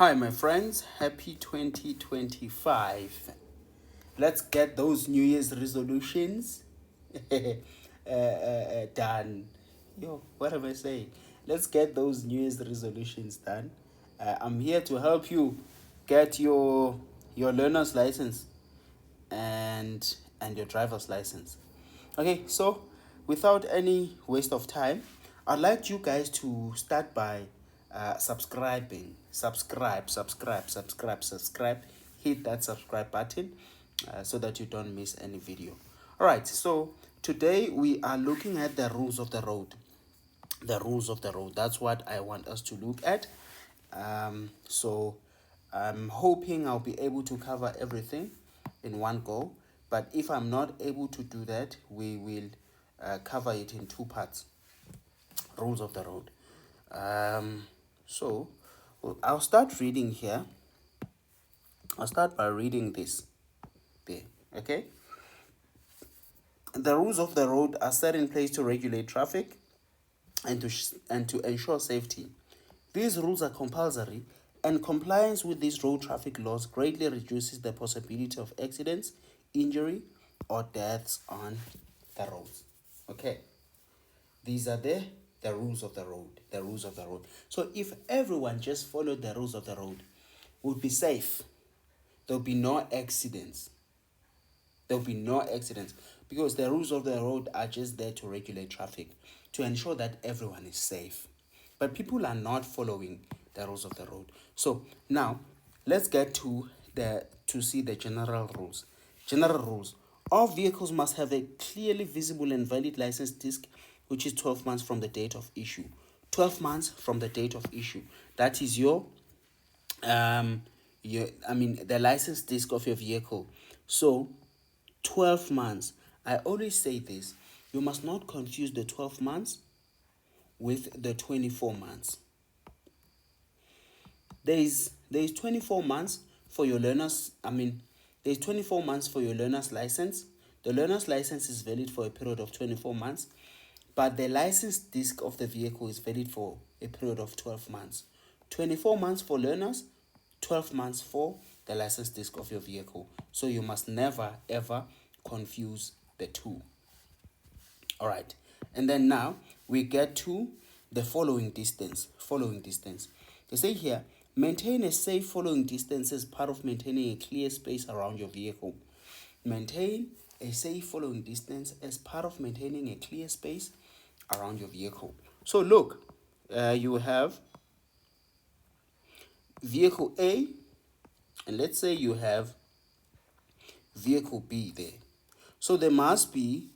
Hi, my friends. Happy 2025. Let's get those New Year's resolutions done. Yo, what am I saying? Let's get those New Year's resolutions done. I'm here to help you get your learner's license and your driver's license. Okay, so without any waste of time, I'd like you guys to start by subscribing. Subscribe. Hit that subscribe button so that you don't miss any video. All right, so today we are looking at the rules of the road. The rules of the road. That's what I want us to look at. So I'm hoping I'll be able to cover everything in one go. But if I'm not able to do that, we will cover it in two parts. Rules of the road. So I'll start reading here. I'll start by reading this there. Okay. The rules of the road are set in place to regulate traffic and to ensure safety. These rules are compulsory, and compliance with these road traffic laws greatly reduces the possibility of accidents, injury, or deaths on the roads. Okay, these are the rules of the road. The rules of the road. So if everyone just followed the rules of the road, would be safe. There'll be no accidents. There'll be no accidents because the rules of the road are just there to regulate traffic, to ensure that everyone is safe. But people are not following the rules of the road. So now let's get to see the general rules. General rules. All vehicles must have a clearly visible and valid license disc, which is 12 months from the date of issue. 12 months from the date of issue. That is the license disc of your vehicle. So 12 months. I always say this. You must not confuse the 12 months with the 24 months. There is 24 months for your learner's, there's 24 months for your learner's license. The learner's license is valid for a period of 24 months, but the license disc of the vehicle is valid for a period of 12 months. 24 months for learners, 12 months for the license disc of your vehicle. So you must never ever confuse the two. All right. And then now we get to the following distance. They say here, maintain a safe following distance as part of maintaining a clear space around your vehicle. Maintain a safe following distance as part of maintaining a clear space around your vehicle. So look, you have vehicle A, and let's say you have vehicle B there. So there must be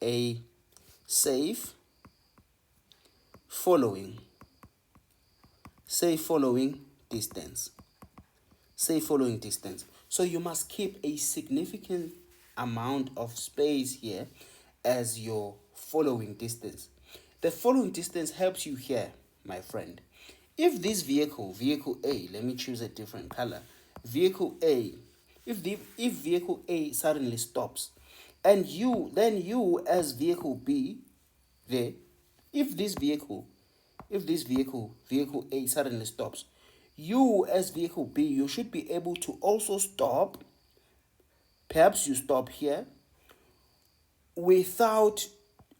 a safe following distance. So you must keep a significant amount of space here as your following distance. The following distance helps you here, my friend. If this vehicle A, let me choose a different color. Vehicle A, if vehicle A suddenly stops, and you as vehicle B there, if this vehicle A suddenly stops, you as vehicle B, you should be able to also stop. Perhaps you stop here without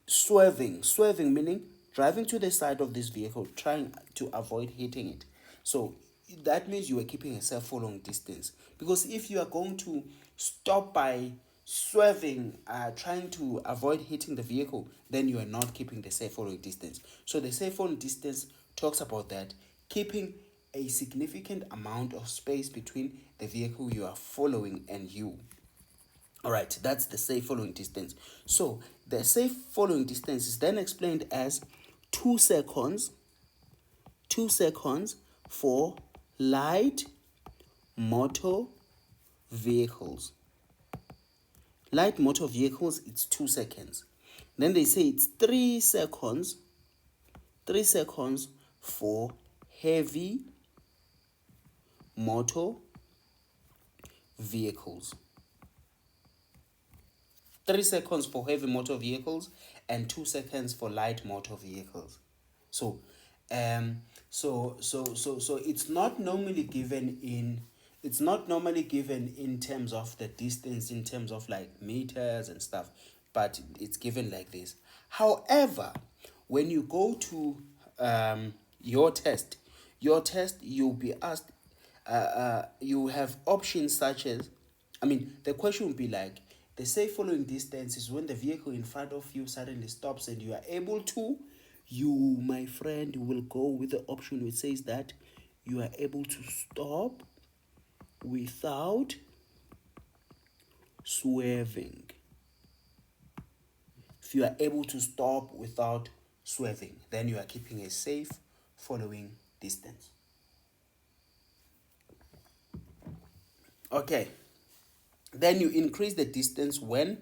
swerving. Swerving meaning driving to the side of this vehicle, trying to avoid hitting it. So that means you are keeping a safe following distance. Because if you are going to stop by swerving, trying to avoid hitting the vehicle, then you are not keeping the safe following distance. So the safe following distance talks about that, keeping a significant amount of space between the vehicle you are following and you. All right, that's the safe following distance. So the safe following distance is then explained as 2 seconds for light motor vehicles. Light motor vehicles, it's 2 seconds. Then they say it's 3 seconds for heavy motor vehicles. 3 seconds for heavy motor vehicles and 2 seconds for light motor vehicles. So So it's not normally given in, it's not normally given in terms of the distance, in terms of like meters and stuff, but it's given like this. However, when you go to your test, you'll be asked, you have options such as, I mean, the question would be like, the say following distance is when the vehicle in front of you suddenly stops and you are able to, you, my friend, will go with the option which says that you are able to stop without swerving. If you are able to stop without swerving, then you are keeping a safe following distance. Okay. Then you increase the distance when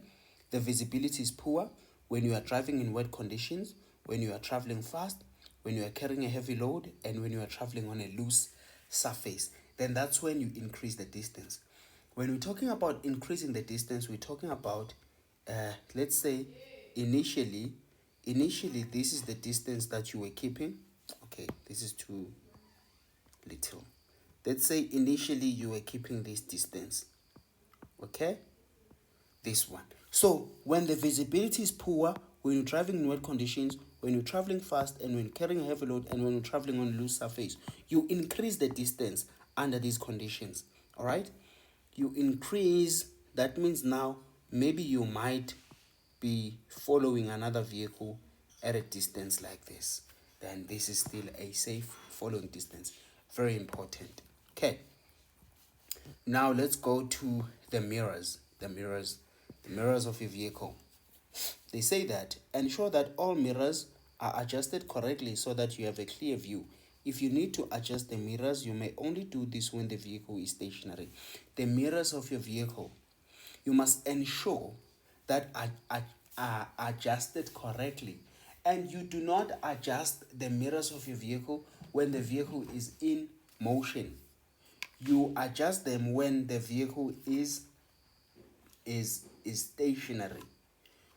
the visibility is poor, when you are driving in wet conditions, when you are traveling fast, when you are carrying a heavy load, and when you are traveling on a loose surface. Then that's when you increase the distance. When we're talking about increasing the distance, we're talking about, let's say, initially, this is the distance that you were keeping. Okay, this is too little. Let's say initially you were keeping this distance. Okay, this one. So when the visibility is poor, when you're driving in wet conditions, when you're traveling fast, and when carrying a heavy load, and when you're traveling on loose surface, you increase the distance under these conditions. All right, you increase. That means now maybe you might be following another vehicle at a distance like this. Then this is still a safe following distance. Very important. Okay. Now let's go to the mirrors. The mirrors of your vehicle. They say that ensure that all mirrors are adjusted correctly so that you have a clear view. If you need to adjust the mirrors, you may only do this when the vehicle is stationary. The mirrors of your vehicle, you must ensure that are adjusted correctly. And you do not adjust the mirrors of your vehicle when the vehicle is in motion. You adjust them when the vehicle is stationary.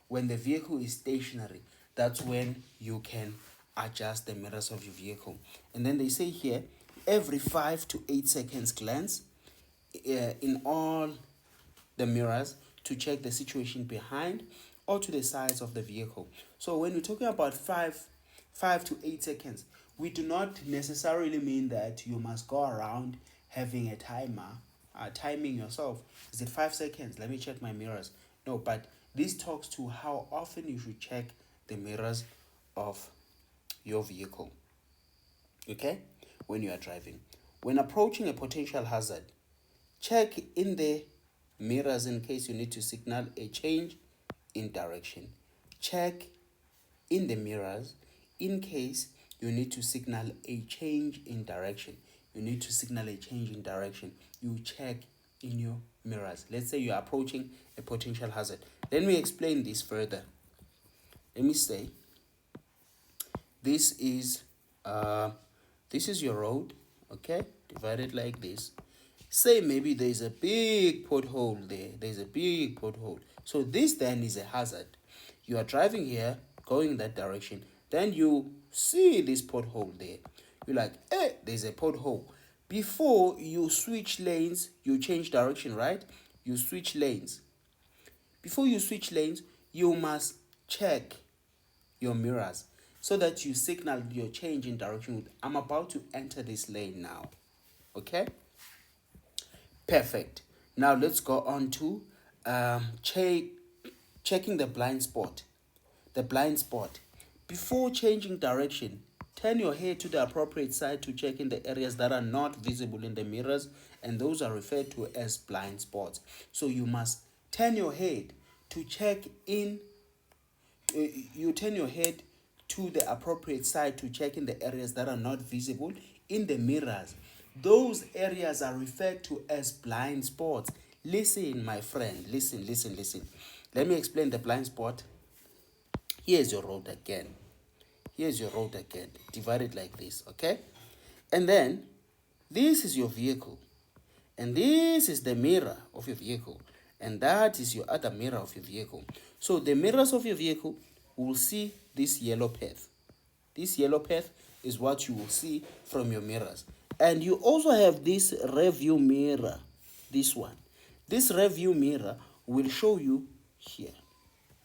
When the vehicle is stationary, that's when you can adjust the mirrors of your vehicle. And then they say here, every 5 to 8 seconds glance in all the mirrors to check the situation behind or to the sides of the vehicle. So when we're talking about 5 to 8 seconds, we do not necessarily mean that you must go around having a timer, timing yourself. Is it 5 seconds? Let me check my mirrors. No, but this talks to how often you should check the mirrors of your vehicle. Okay? When you are driving. When approaching a potential hazard, check in the mirrors in case you need to signal a change in direction. Check in the mirrors in case you need to signal a change in direction. You need to signal a change in direction. You check in your mirrors. Let's say you are approaching a potential hazard. Let me explain this further. Let me say this is your road, okay, divided like this. Say maybe there's a big pothole there. There's a big pothole. So this then is a hazard. You are driving here, going that direction. Then you see this pothole there. You're like, hey, there's a pothole. Before you switch lanes, you change direction, right? You switch lanes. Before you switch lanes, you must check your mirrors so that you signal your change in direction. I'm about to enter this lane now. Okay? Perfect. Now let's go on to checking the blind spot. The blind spot. Before changing direction, turn your head to the appropriate side to check in the areas that are not visible in the mirrors, and those are referred to as blind spots. So you must turn your head to check in. You turn your head to the appropriate side to check in the areas that are not visible in the mirrors. Those areas are referred to as blind spots. Listen, my friend. Listen. Let me explain the blind spot. Here's your road again. Divided like this, okay? And then, this is your vehicle. And this is the mirror of your vehicle. And that is your other mirror of your vehicle. So the mirrors of your vehicle will see this yellow path. This yellow path, is what you will see from your mirrors. And you also have this rear view mirror, this one. This rear view mirror will show you here.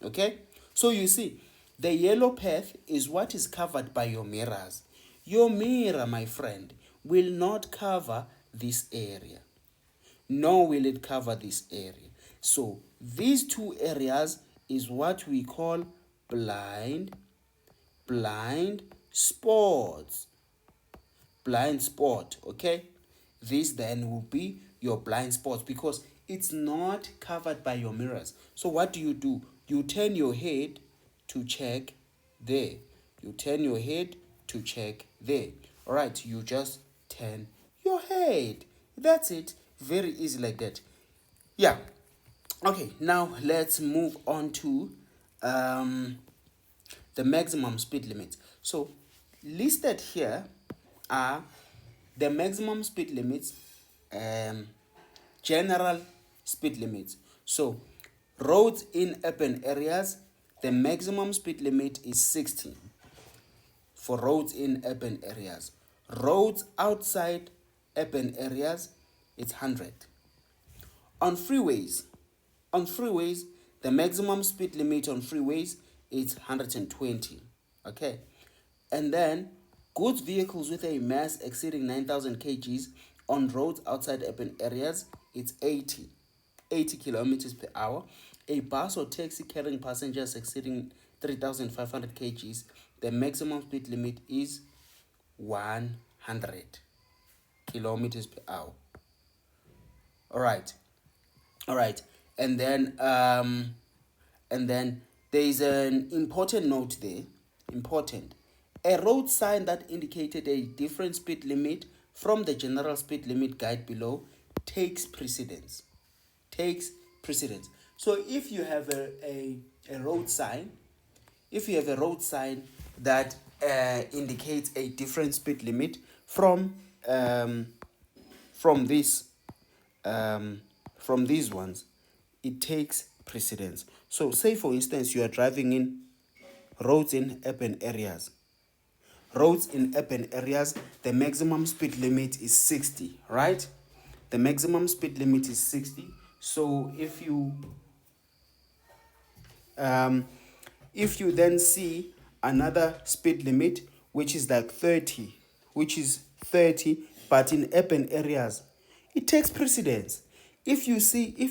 Okay, so you see the yellow path is what is covered by your mirrors. Your mirror, my friend, will not cover this area, nor will it cover this area. So these two areas is what we call blind spots. Blind spot. Okay, this then will be your blind spots because it's not covered by your mirrors. So what do? You turn your head to check there. You turn your head to check there. All right, you just turn your head. That's it. Very easy like that. Yeah. Okay, now let's move on to the maximum speed limits. So listed here are the maximum speed limits, general speed limits. So roads in urban areas, the maximum speed limit is 60 for roads in urban areas. Roads outside urban areas, it's 100. On freeways, the maximum speed limit on freeways is 120. Okay, and then goods vehicles with a mass exceeding 9,000 kgs on roads outside urban areas, it's 80 kilometers per hour. A bus or taxi carrying passengers exceeding 3,500 kgs, the maximum speed limit is 100 kilometers per hour. All right. And then there is an important note there. Important. A road sign that indicated a different speed limit from the general speed limit guide below takes precedence. So if you have a road sign, that indicates a different speed limit from these ones, it takes precedence. So say for instance you are driving in roads in urban areas. The maximum speed limit is 60, right? The maximum speed limit is 60. So if you then see another speed limit which is like 30, but in urban areas, it takes precedence. If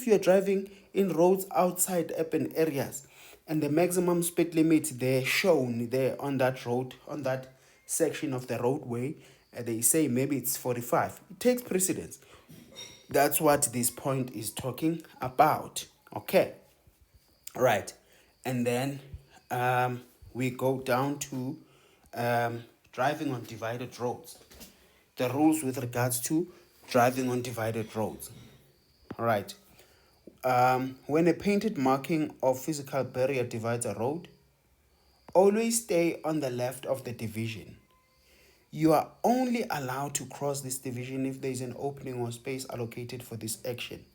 you're driving in roads outside urban areas and the maximum speed limit there shown there on that road, on that section of the roadway, they say maybe it's 45, it takes precedence. That's what this point is talking about. Okay, right. And then we go down to driving on divided roads. The rules with regards to driving on divided roads. All right. When a painted marking or physical barrier divides a road, always stay on the left of the division. You are only allowed to cross this division if there is an opening or space allocated for this action.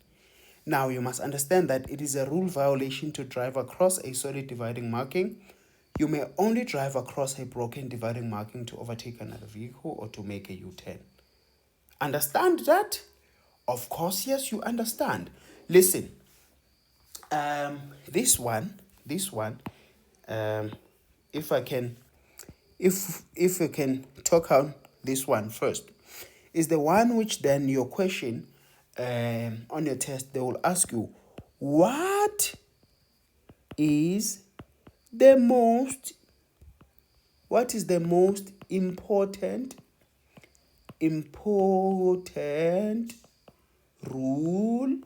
Now, you must understand that it is a rule violation to drive across a solid dividing marking. You may only drive across a broken dividing marking to overtake another vehicle or to make a U-turn. Understand that? Of course, yes, you understand. Listen, this one, if I can talk on this one first, is the one which then your question on your test, they will ask you, what is the most important rule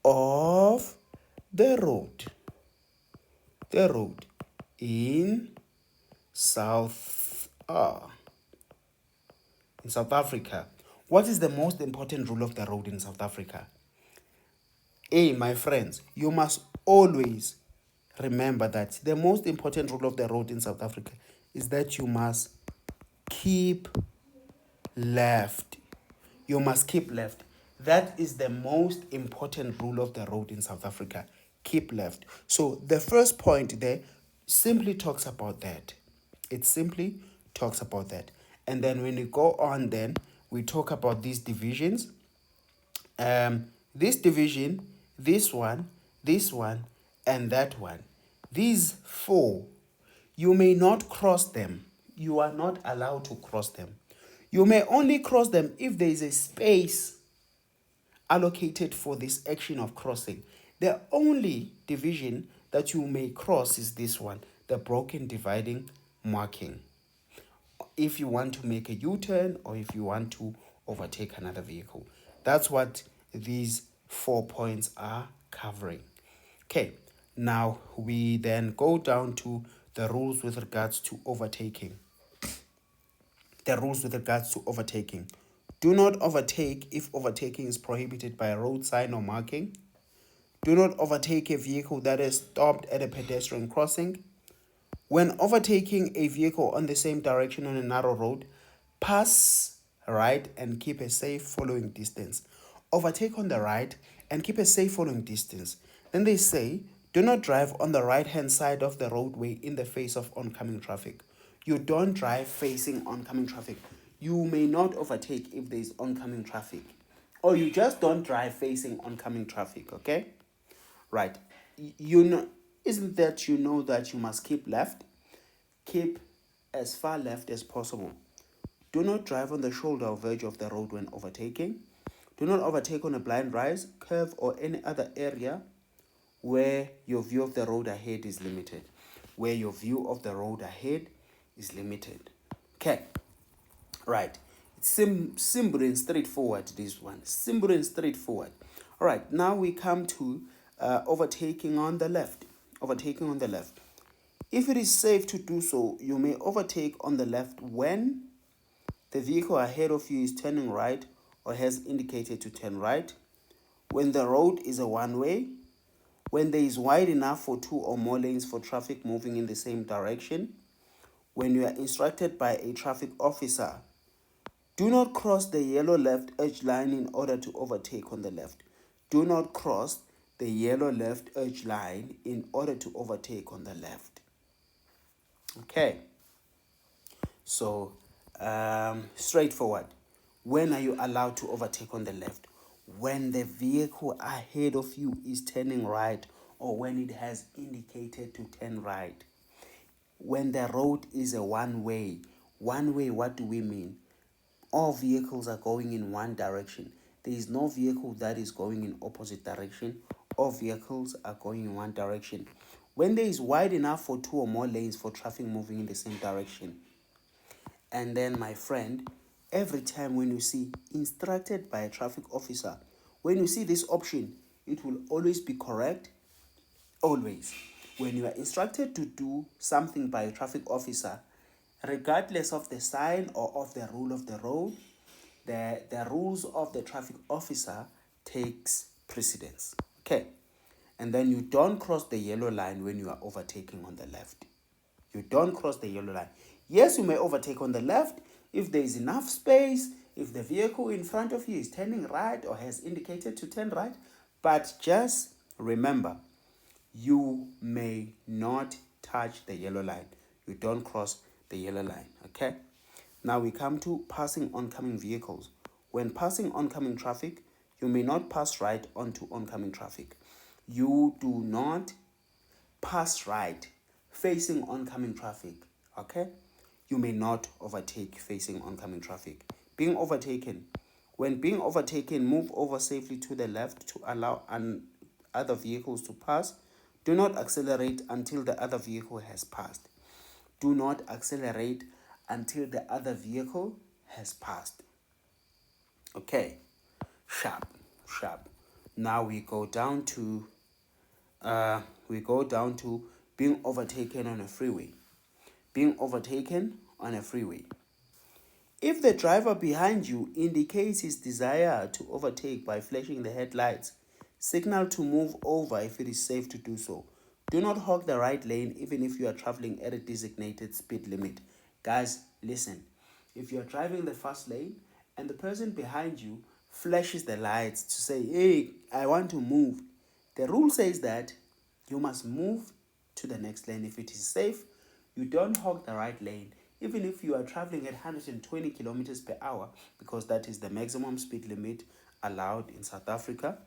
of the road in South Africa? What is the most important rule of the road in South Africa? My friends, you must always remember that the most important rule of the road in South Africa is that you must keep left. That is the most important rule of the road in South Africa. Keep left. So the first point there simply talks about that. It simply talks about that. And then when we go on, then we talk about these divisions. This division, this one, and that one. These four, you may not cross them. You are not allowed to cross them. You may only cross them if there is a space allocated for this action of crossing. The only division that you may cross is this one, the broken dividing marking. If you want to make a U-turn or if you want to overtake another vehicle. That's what these 4 points are covering. Okay, now we then go down to the rules with regards to overtaking. The rules with regards to overtaking. Do not overtake if overtaking is prohibited by a road sign or marking. Do not overtake a vehicle that is stopped at a pedestrian crossing. When overtaking a vehicle on the same direction on a narrow road, pass right and keep a safe following distance. Overtake on the right and keep a safe following distance. Then they say, do not drive on the right-hand side of the roadway in the face of oncoming traffic. You don't drive facing oncoming traffic. You may not overtake if there is oncoming traffic. Or you just don't drive facing oncoming traffic, okay? Right. You know, isn't that you know that you must keep left? Keep as far left as possible. Do not drive on the shoulder or verge of the road when overtaking. Do not overtake on a blind rise, curve, or any other area where your view of the road ahead is limited. Where your view of the road ahead is limited. Okay. Right. It's simple and straightforward, this one. Simple and straightforward. All right. Now we come to overtaking on the left. Overtaking on the left. If it is safe to do so, you may overtake on the left when the vehicle ahead of you is turning right or has indicated to turn right, when the road is a one-way, when there is wide enough for 2 or more lanes for traffic moving in the same direction, when you are instructed by a traffic officer. Do not cross the yellow left edge line in order to overtake on the left. Do not cross the yellow left edge line in order to overtake on the left. Okay. So, straightforward. When are you allowed to overtake on the left? When the vehicle ahead of you is turning right or when it has indicated to turn right. When the road is a one-way. One-way, what do we mean? All vehicles are going in one direction. There is no vehicle that is going in opposite direction. All vehicles are going in one direction. When there is wide enough for 2 or more lanes for traffic moving in the same direction. And then, my friend, every time when you see instructed by a traffic officer, when you see this option, it will always be correct. Always. When you are instructed to do something by a traffic officer, regardless of the sign or of the rule of the road, the rules of the traffic officer takes precedence. Okay. And then you don't cross the yellow line when you are overtaking on the left. You don't cross the yellow line. Yes, you may overtake on the left if there is enough space, if the vehicle in front of you is turning right or has indicated to turn right. But just remember, you may not touch the yellow line. You don't cross the yellow line, okay? Now we come to passing oncoming vehicles. When passing oncoming traffic, you may not pass right onto oncoming traffic. You do not pass right facing oncoming traffic, okay? You may not overtake facing oncoming traffic. Being overtaken. When being overtaken, move over safely to the left to allow other vehicles to pass. Do not accelerate until the other vehicle has passed. Do not accelerate until the other vehicle has passed. Okay, sharp. Now we go down to being overtaken on a freeway. Being overtaken on a freeway. If the driver behind you indicates his desire to overtake by flashing the headlights, signal to move over if it is safe to do so. Do not hog the right lane even if you are traveling at a designated speed limit. Guys, listen. If you are driving the fast lane and the person behind you flashes the lights to say, hey, I want to move, the rule says that you must move to the next lane. If it is safe, you don't hog the right lane. even if you are traveling at 120 kilometers per hour, because that is the maximum speed limit allowed in South Africa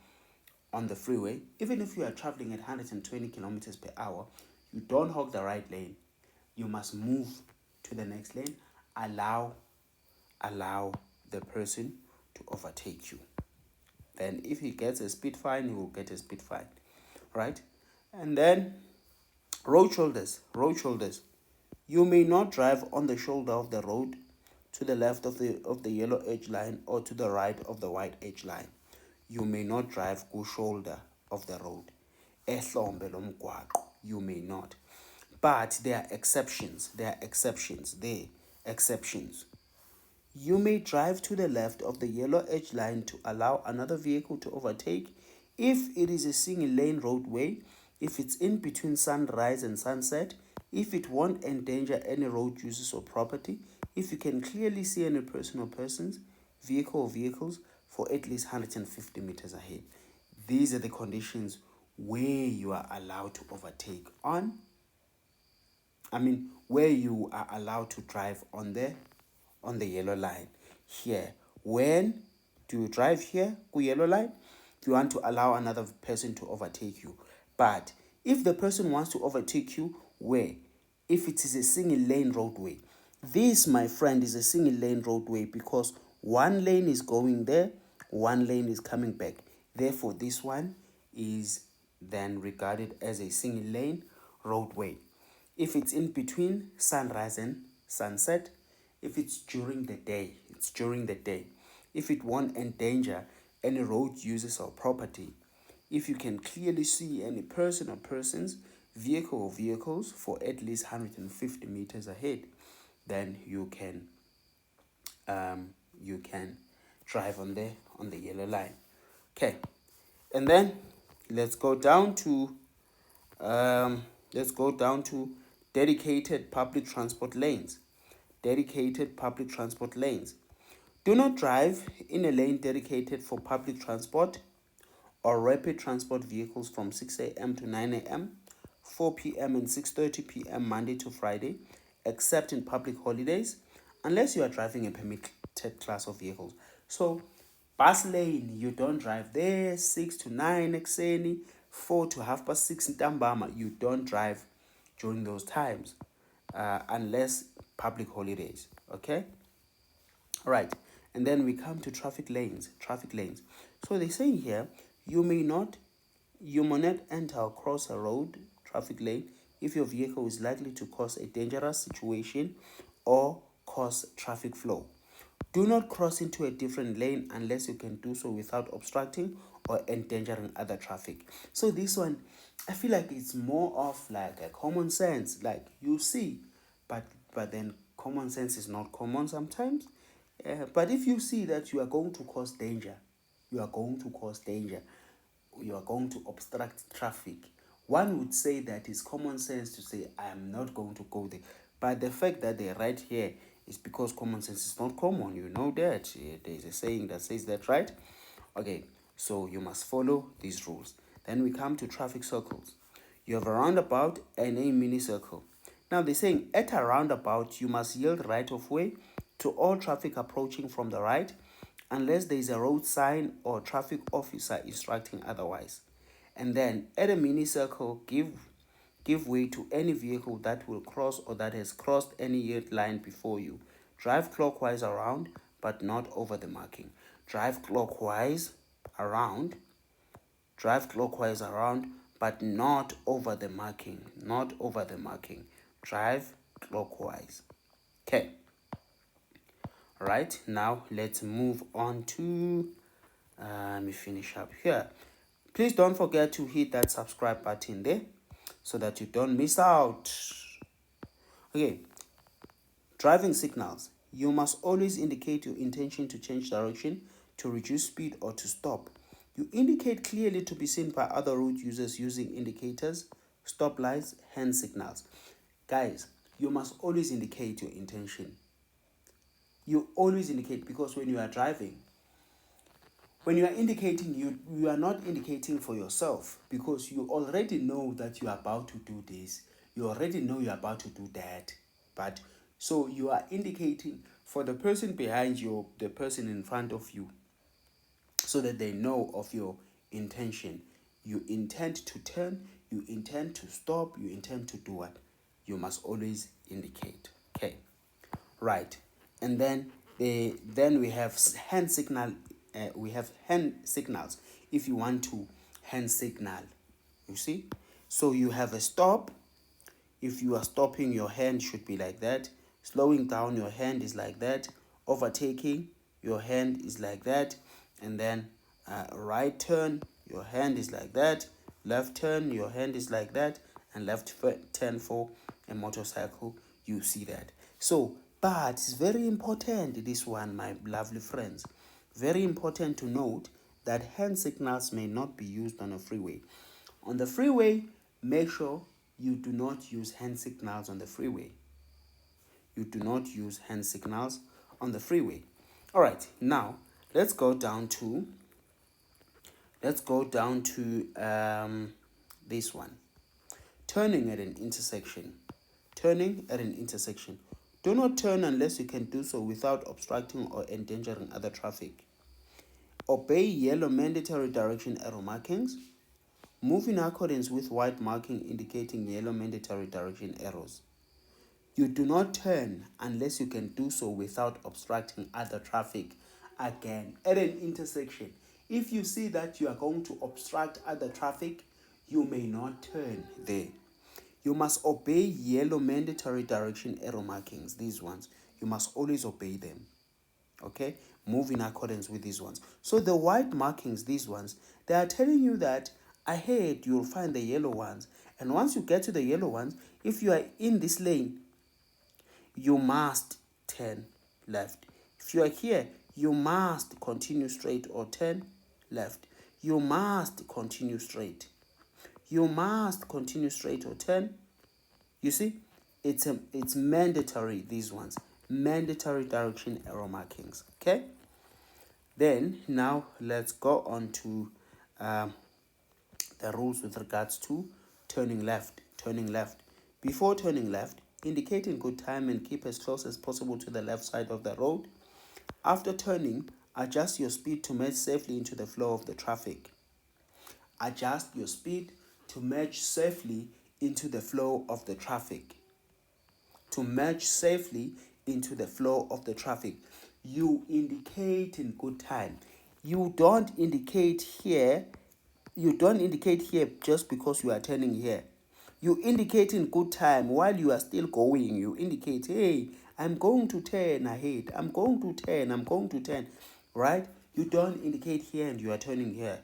on the freeway, even if you are traveling at 120 kilometers per hour, you don't hog the right lane. You must move to the next lane. Allow the person to overtake you. Then if he gets a speed fine, he will get a speed fine, right? And then road shoulders. You may not drive on the shoulder of the road to the left of the yellow edge line or to the right of the white edge line. You may not drive ku shoulder of the road. Ehlombe lomgwaqo. You may not. But there are exceptions. Exceptions. You may drive to the left of the yellow edge line to allow another vehicle to overtake if it is a single lane roadway, if it's in between sunrise and sunset, if it won't endanger any road users or property, if you can clearly see any person or persons, vehicle or vehicles for at least 150 meters ahead. These are the conditions where you are allowed to overtake where you are allowed to drive on the yellow line. Here, when do you drive here, yellow line? You want to allow another person to overtake you. But if the person wants to overtake you, where? If it is a single lane roadway. This, my friend, is a single lane roadway because one lane is going there, one lane is coming back. Therefore, this one is then regarded as a single lane roadway. If it's in between sunrise and sunset, if it's during the day, it's during the day. If it won't endanger any road users or property, if you can clearly see any person or persons, vehicle or vehicles for at least 150 meters ahead, then you can drive on the yellow line. Okay, and then let's go down to dedicated public transport lanes. Dedicated public transport lanes. Do not drive in a lane dedicated for public transport or rapid transport vehicles from 6 a.m. to 9 a.m., 4 p.m. and 6:30 p.m. Monday to Friday, except in public holidays, unless you are driving a permitted class of vehicles. So, bus lane, you don't drive there, 6 to 9 ekseni, 4 to 6:30 ntambama. You don't drive during those times, unless public holidays. Okay. All right. And then we come to traffic lanes. So they say here, you may not enter or cross a road traffic lane if your vehicle is likely to cause a dangerous situation or cause traffic flow. Do not cross into a different lane unless you can do so without obstructing or endangering other traffic. So this one, I feel like it's more of like a common sense. Like you see, but then common sense is not common sometimes. But if you see that you are going to cause danger, you are going to obstruct traffic, one would say that it's common sense to say, I am not going to go there. But the fact that they're right here is because common sense is not common. You know that. There's a saying that says that, right? Okay, so you must follow these rules. Then we come to traffic circles. You have a roundabout and a mini circle. Now they're saying at a roundabout, you must yield right of way to all traffic approaching from the right, unless there is a road sign or traffic officer instructing otherwise. And then at a mini circle, give way to any vehicle that will cross or that has crossed any yield line before you. Drive clockwise around, but not over the marking. Drive clockwise around, but not over the marking. Drive clockwise. Okay. Right, now let's move on to let me finish up here. Please don't forget to hit that subscribe button there so that you don't miss out. Okay, driving signals. You must always indicate your intention to change direction, to reduce speed, or to stop. You indicate clearly to be seen by other road users using indicators, stop lights, hand signals. Guys, you must always indicate your intention. You always indicate, because when you are driving, when you are indicating, you are not indicating for yourself, because you already know that you are about to do this. You already know you are about to do that. But So you are indicating for the person behind you, the person in front of you, so that they know of your intention. You intend to turn, you intend to stop, you intend to do what? You must always indicate. Okay, right. And then we have hand signal. We have hand signals. If you want to hand signal, you see. So you have a stop. If you are stopping, your hand should be like that. Slowing down, your hand is like that. Overtaking, your hand is like that. And then right turn, your hand is like that. Left turn, your hand is like that. And left turn for a motorcycle, you see that. So, but it's very important, this one, my lovely friends. Very important to note that hand signals may not be used on a freeway. On the freeway, make sure you do not use hand signals on the freeway. You do not use hand signals on the freeway. All right, now let's go down to this one. Turning at an intersection. Turning at an intersection. Do not turn unless you can do so without obstructing or endangering other traffic. Obey yellow mandatory direction arrow markings. Move in accordance with white marking indicating yellow mandatory direction arrows. You do not turn unless you can do so without obstructing other traffic. Again, at an intersection, if you see that you are going to obstruct other traffic, you may not turn there. You must obey yellow mandatory direction arrow markings, these ones. You must always obey them. Okay? Move in accordance with these ones. So the white markings, these ones, they are telling you that ahead you'll find the yellow ones. And once you get to the yellow ones, if you are in this lane, you must turn left. If you are here, you must continue straight or turn left. You must continue straight. You must continue straight or turn. You see, it's mandatory, these ones. Mandatory direction arrow markings. Okay? Then, now let's go on to the rules with regards to turning left. Turning left. Before turning left, indicate in good time and keep as close as possible to the left side of the road. After turning, adjust your speed to match safely into the flow of the traffic. Adjust your speed to match safely into the flow of the traffic. To match safely into the flow of the traffic. You indicate in good time. You don't indicate here. You don't indicate here just because you are turning here. You indicate in good time while you are still going. You indicate, hey, I'm going to turn ahead. I'm going to turn. Right? You don't indicate here and you are turning here.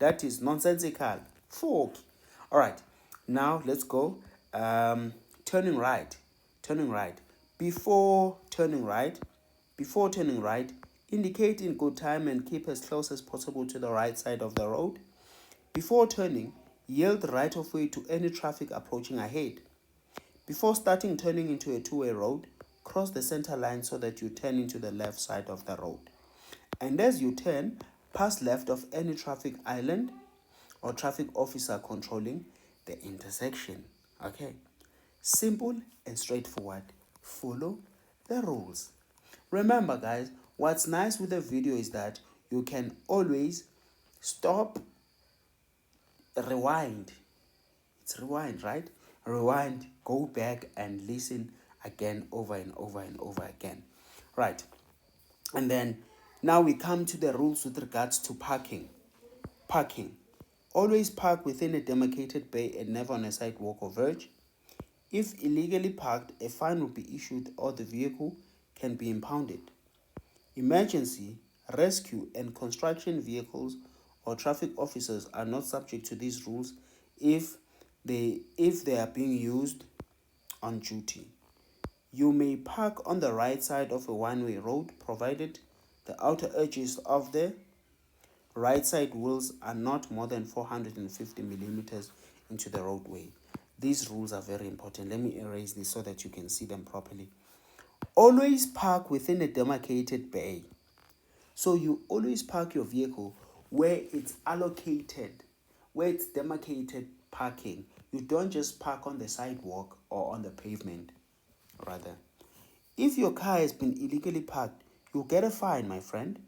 That is nonsensical. Fuck. All right. Now let's go. Turning right. Turning right. Before turning right, indicate in good time and keep as close as possible to the right side of the road. Before turning, yield right of way to any traffic approaching ahead. Before starting turning into a two-way road, cross the center line so that you turn into the left side of the road. And as you turn, pass left of any traffic island or traffic officer controlling the intersection. Okay? Simple and straightforward. Follow the rules. Remember, guys, what's nice with the video is that you can always stop, rewind. It's rewind, right? Rewind, go back and listen again over and over and over again. Right. And then now we come to the rules with regards to parking. Parking. Always park within a demarcated bay and never on a sidewalk or verge. If illegally parked, a fine will be issued or the vehicle can be impounded. Emergency, rescue, and construction vehicles or traffic officers are not subject to these rules if they are being used on duty. You may park on the right side of a one-way road provided the outer edges of the right side wheels are not more than 450 millimeters into the roadway. These rules are very important. Let me erase this so that you can see them properly. Always park within a demarcated bay. So you always park your vehicle where it's allocated, where it's demarcated parking. You don't just park on the sidewalk or on the pavement, rather. If your car has been illegally parked, you'll get a fine, my friend,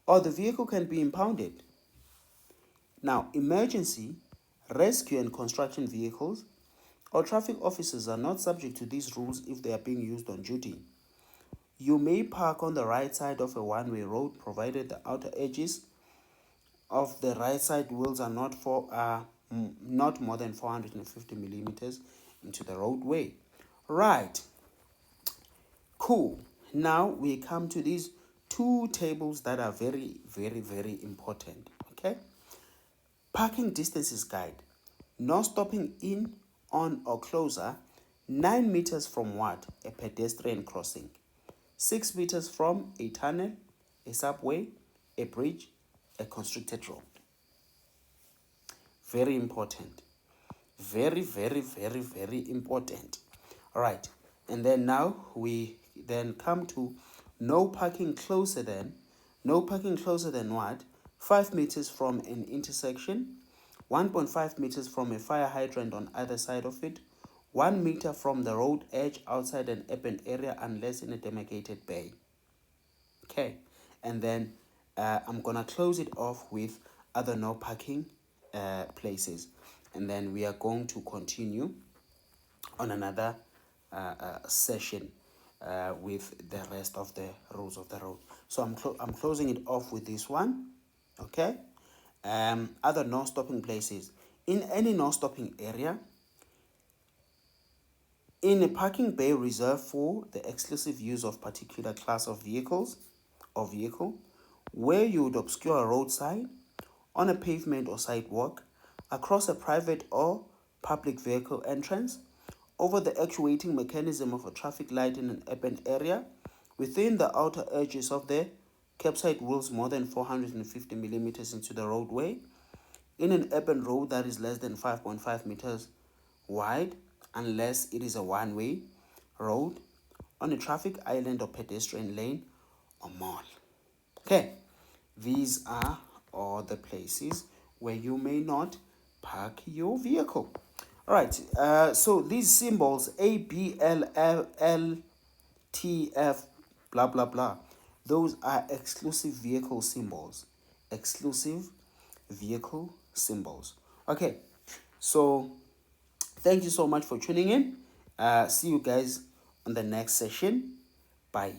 or the vehicle can be impounded. Now, emergency, rescue, and construction vehicles or traffic officers are not subject to these rules if they are being used on duty. You may park on the right side of a one-way road provided the outer edges of the right side wheels are not more than 450 millimeters into the roadway. Right. Cool. Now we come to these two tables that are very, very, very important. Okay. Parking distances guide. No stopping in, on, or closer 9 meters from what? A pedestrian crossing. 6 meters from a tunnel, a subway, a bridge, a constricted road. Very important. Very, very, very, very important. All right. And then now we then come to no parking closer than what? 5 meters from an intersection, 1.5 meters from a fire hydrant on either side of it, 1 meter from the road edge outside an urban area unless in a demarcated bay. Okay. And then I'm going to close it off with other no parking places. And then we are going to continue on another session with the rest of the rules of the road. So I'm closing it off with this one. Okay. Other no stopping places. In any no stopping area, in a parking bay reserved for the exclusive use of particular class of vehicles or vehicle, where you would obscure a roadside, on a pavement or sidewalk, across a private or public vehicle entrance, over the actuating mechanism of a traffic light in an urban area, within the outer edges of the campsite wheels more than 450 millimeters into the roadway, in an urban road that is less than 5.5 meters wide, unless it is a one-way road, on a traffic island or pedestrian lane or mall. Okay, these are all the places where you may not park your vehicle. All right, so these symbols A, B, L, T, F, blah, blah, blah, those are exclusive vehicle symbols. Exclusive vehicle symbols. Okay, so thank you so much for tuning in. See you guys on the next session. Bye.